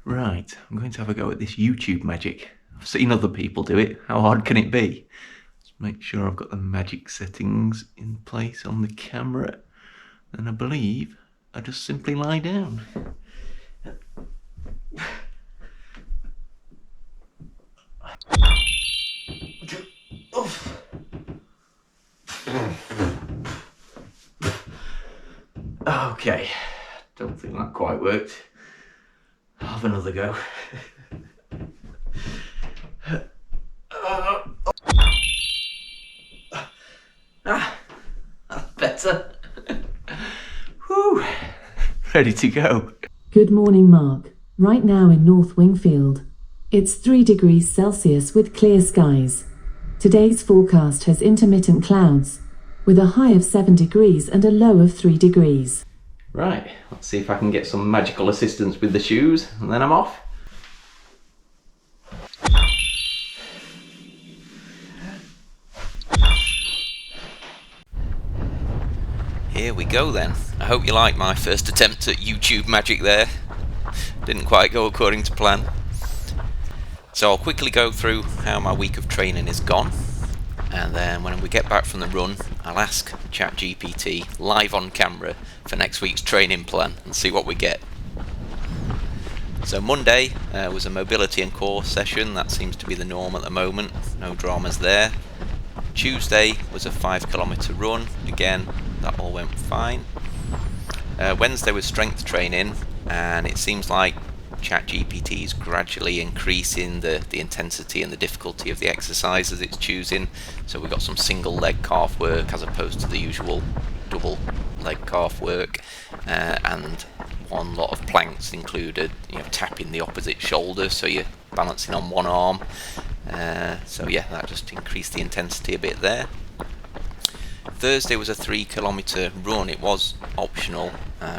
Right, I'm going to have a go at this YouTube magic. I've seen other people do it. How hard can it be? Let's make sure I've got the magic settings in place on the camera. And I believe I just simply lie down. Okay, don't think that quite worked. I'll have another go. That's better. Whew, ready to go. Good morning, Mark. Right now in North Wingfield, it's 3 degrees Celsius with clear skies. Today's forecast has intermittent clouds, with a high of 7 degrees and a low of 3 degrees. Right, let's see if I can get some magical assistance with the shoes, and then I'm off. Here we go then. I hope you like my first attempt at YouTube magic there. Didn't quite go according to plan. So I'll quickly go through how my week of training is gone, and then when we get back from the run, I'll ask ChatGPT live on camera for next week's training plan and see what we get. So Monday was a mobility and core session. That seems to be the norm at the moment. No dramas there. Tuesday was a 5-kilometre run. Again, that all went fine. Wednesday was strength training, and it seems like ChatGPT is gradually increasing the intensity and the difficulty of the exercises it's choosing. So we've got some single leg calf work as opposed to the usual double leg calf work, and one lot of planks included, tapping the opposite shoulder, so you're balancing on one arm. So yeah, that just increased the intensity a bit there. Thursday was a 3-kilometre run. It was optional.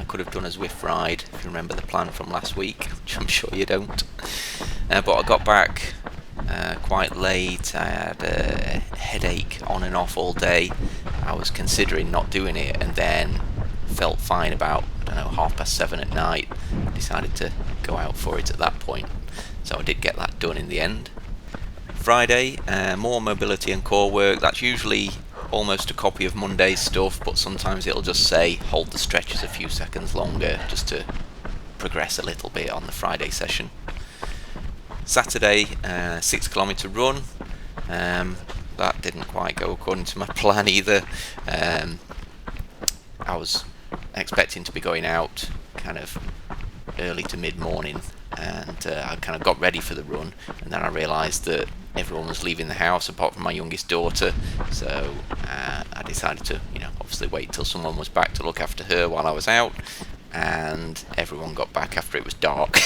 Could have done a Zwift ride, if you remember the plan from last week, which I'm sure you don't. But I got back quite late. I had a headache on and off all day. I was considering not doing it, and then felt fine about, 7:30 at night. Decided to go out for it at that point. So I did get that done in the end. Friday, more mobility and core work. That's usually almost a copy of Monday's stuff, but sometimes it'll just say hold the stretches a few seconds longer just to progress a little bit on the Friday session. Saturday, 6-kilometre run. That didn't quite go according to my plan either. I was expecting to be going out kind of early to mid-morning, and I kind of got ready for the run, and then I realised that everyone was leaving the house apart from my youngest daughter, so I decided to obviously wait till someone was back to look after her while I was out, and everyone got back after it was dark.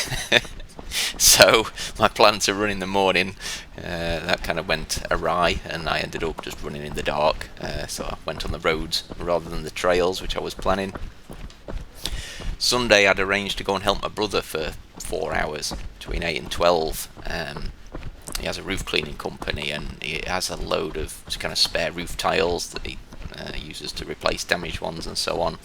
So my plan to run in the morning, that kind of went awry, and I ended up just running in the dark. So I went on the roads rather than the trails, which I was planning. Sunday I'd arranged to go and help my brother for 4 hours between 8 and 12. He has a roof cleaning company, and he has a load of kind of spare roof tiles that he uses to replace damaged ones and so on.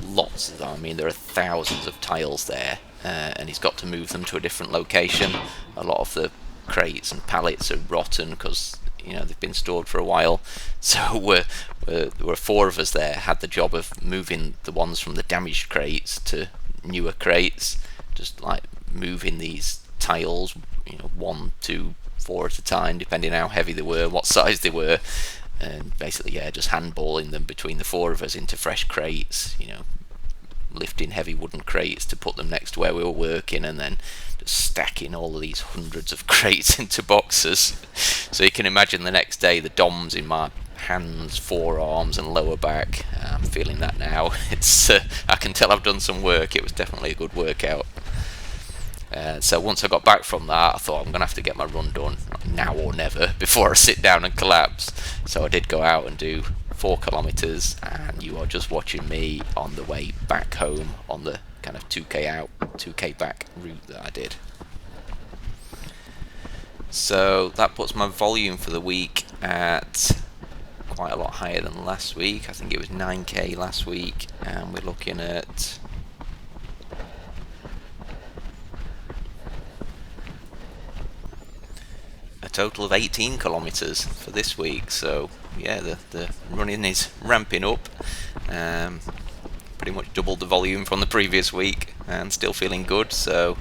Lots of them. I mean, there are thousands of tiles there, and he's got to move them to a different location. A lot of the crates and pallets are rotten because they've been stored for a while. So there were 4 of us there, had the job of moving the ones from the damaged crates to newer crates, just like moving these tiles, 1, 2, 4 at a time, depending how heavy they were, what size they were, and basically just handballing them between the 4 of us into fresh crates, lifting heavy wooden crates to put them next to where we were working, and then just stacking all of these hundreds of crates into boxes. So you can imagine the next day the DOMs in my hands, forearms and lower back. I'm feeling that now. It's I can tell I've done some work. It was definitely a good workout. So once I got back from that, I thought I'm going to have to get my run done now or never before I sit down and collapse. So I did go out and do 4 kilometres, and you are just watching me on the way back home on the kind of 2k out, 2k back route that I did. So that puts my volume for the week at quite a lot higher than last week. I think it was 9k last week, and we're looking at total of 18 kilometres for this week. So yeah, the running is ramping up. Pretty much doubled the volume from the previous week and still feeling good. So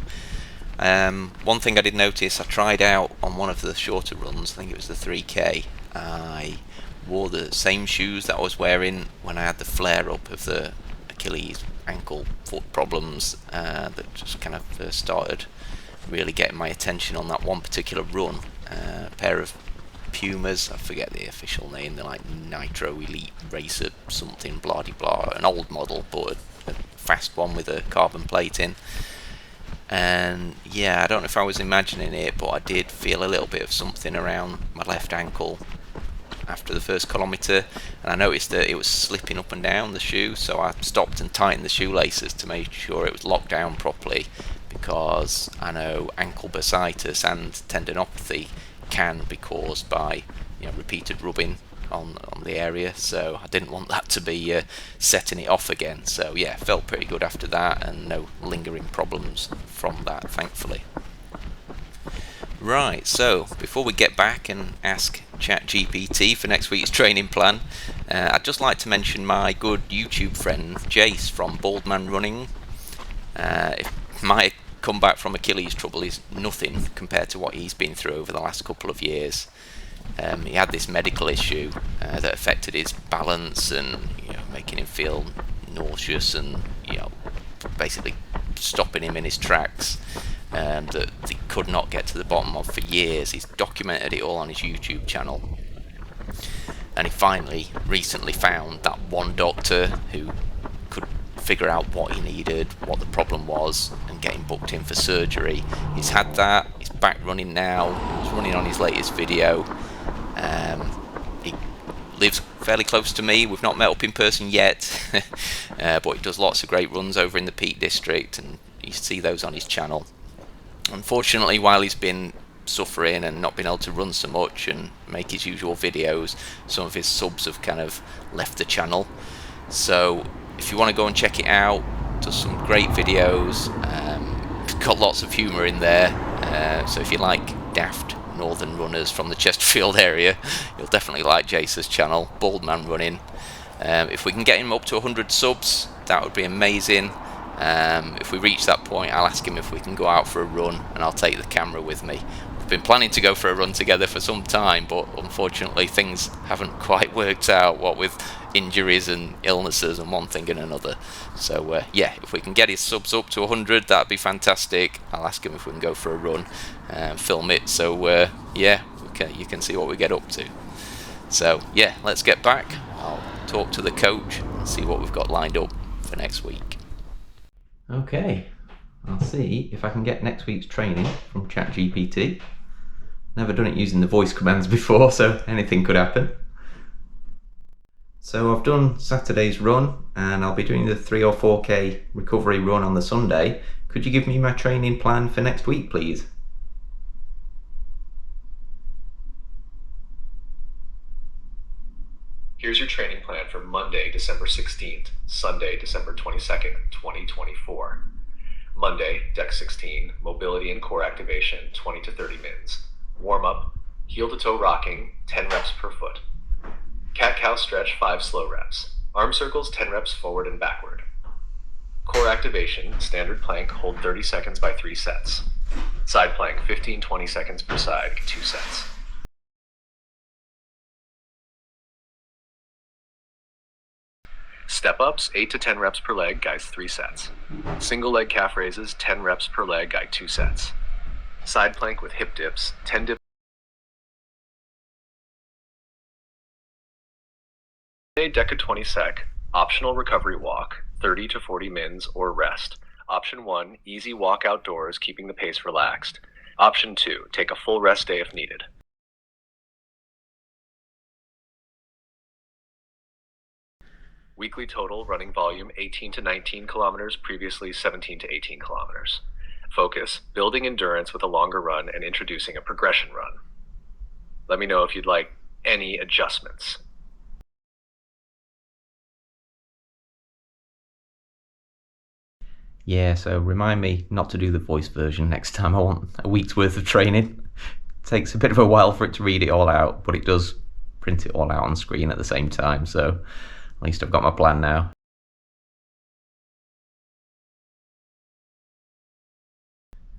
one thing I did notice, I tried out on one of the shorter runs, I think it was the 3k, I wore the same shoes that I was wearing when I had the flare up of the Achilles ankle foot problems that just kind of first started really getting my attention on that one particular run. A pair of Pumas, I forget the official name, they're like Nitro Elite Racer something, blah de blah, an old model but a fast one with a carbon plating. And yeah, I don't know if I was imagining it, but I did feel a little bit of something around my left ankle after the first kilometre, and I noticed that it was slipping up and down the shoe, so I stopped and tightened the shoelaces to make sure it was locked down properly, because I know ankle bursitis and tendinopathy can be caused by repeated rubbing on the area, so I didn't want that to be setting it off again. So yeah, felt pretty good after that, and no lingering problems from that, thankfully. Right, so before we get back and ask ChatGPT for next week's training plan, I'd just like to mention my good YouTube friend Jase from Bald Man Running. My comeback from Achilles trouble is nothing compared to what he's been through over the last couple of years. He had this medical issue that affected his balance and making him feel nauseous and basically stopping him in his tracks, that he could not get to the bottom of for years. He's documented it all on his YouTube channel, and he finally recently found that one doctor who could figure out what he needed, what the problem was, and get him booked in for surgery. He's had that, he's back running now, he's running on his latest video. He lives fairly close to me. We've not met up in person yet, but he does lots of great runs over in the Peak District, and you see those on his channel. Unfortunately, while he's been suffering and not been able to run so much and make his usual videos, some of his subs have kind of left the channel. So if you want to go and check it out, does some great videos, got lots of humour in there, so if you like daft northern runners from the Chesterfield area, you'll definitely like Jase's channel, Bald Man Running. If we can get him up to 100 subs, that would be amazing. If we reach that point, I'll ask him if we can go out for a run, and I'll take the camera with me. We've been planning to go for a run together for some time, but unfortunately things haven't quite worked out, what with injuries and illnesses and one thing and another. So yeah, if we can get his subs up to 100, that'd be fantastic. I'll ask him if we can go for a run and film it, so yeah, you can see what we get up to. So yeah, let's get back. I'll talk to the coach and see what we've got lined up for next week. Okay, I'll see if I can get next week's training from ChatGPT. Never done it using the voice commands before, so anything could happen. So I've done Saturday's run, and I'll be doing the 3 or 4k recovery run on the Sunday. Could you give me my training plan for next week, please? Here's your training plan for Monday, December 16th, Sunday, December 22nd, 2024. Monday, Deck 16, mobility and core activation, 20 to 30 mins. Warm-up, heel-to-toe rocking, 10 reps per foot. Cat-cow stretch, 5 slow reps. Arm circles, 10 reps forward and backward. Core activation, standard plank, hold 30 seconds by 3 sets. Side plank, 15-20 seconds per side, 2 sets. Step-ups, 8 to 10 reps per leg, guys 3 sets. Single leg calf raises, 10 reps per leg, guy 2 sets. Side plank with hip dips, 10 dips. Deca 20 sec, optional recovery walk, 30 to 40 mins or rest. Option 1, easy walk outdoors, keeping the pace relaxed. Option 2, take a full rest day if needed. Weekly total running volume 18 to 19 kilometers, previously 17 to 18 kilometers. Focus, building endurance with a longer run and introducing a progression run. Let me know if you'd like any adjustments. Yeah, so remind me not to do the voice version next time. I want a week's worth of training takes a bit of a while for it to read it all out, but it does print it all out on screen at the same time, so at least I've got my plan now.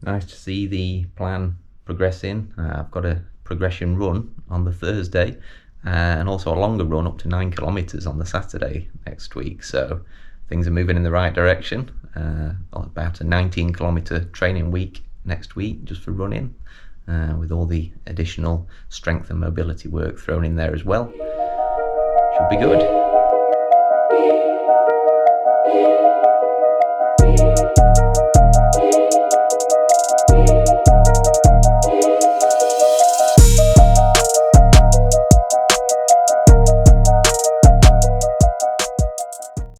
Nice to see the plan progressing. I've got a progression run on the Thursday and also a longer run up to 9 kilometres on the Saturday next week, so things are moving in the right direction. About a 19 kilometre training week next week just for running, with all the additional strength and mobility work thrown in there as well. Should be good.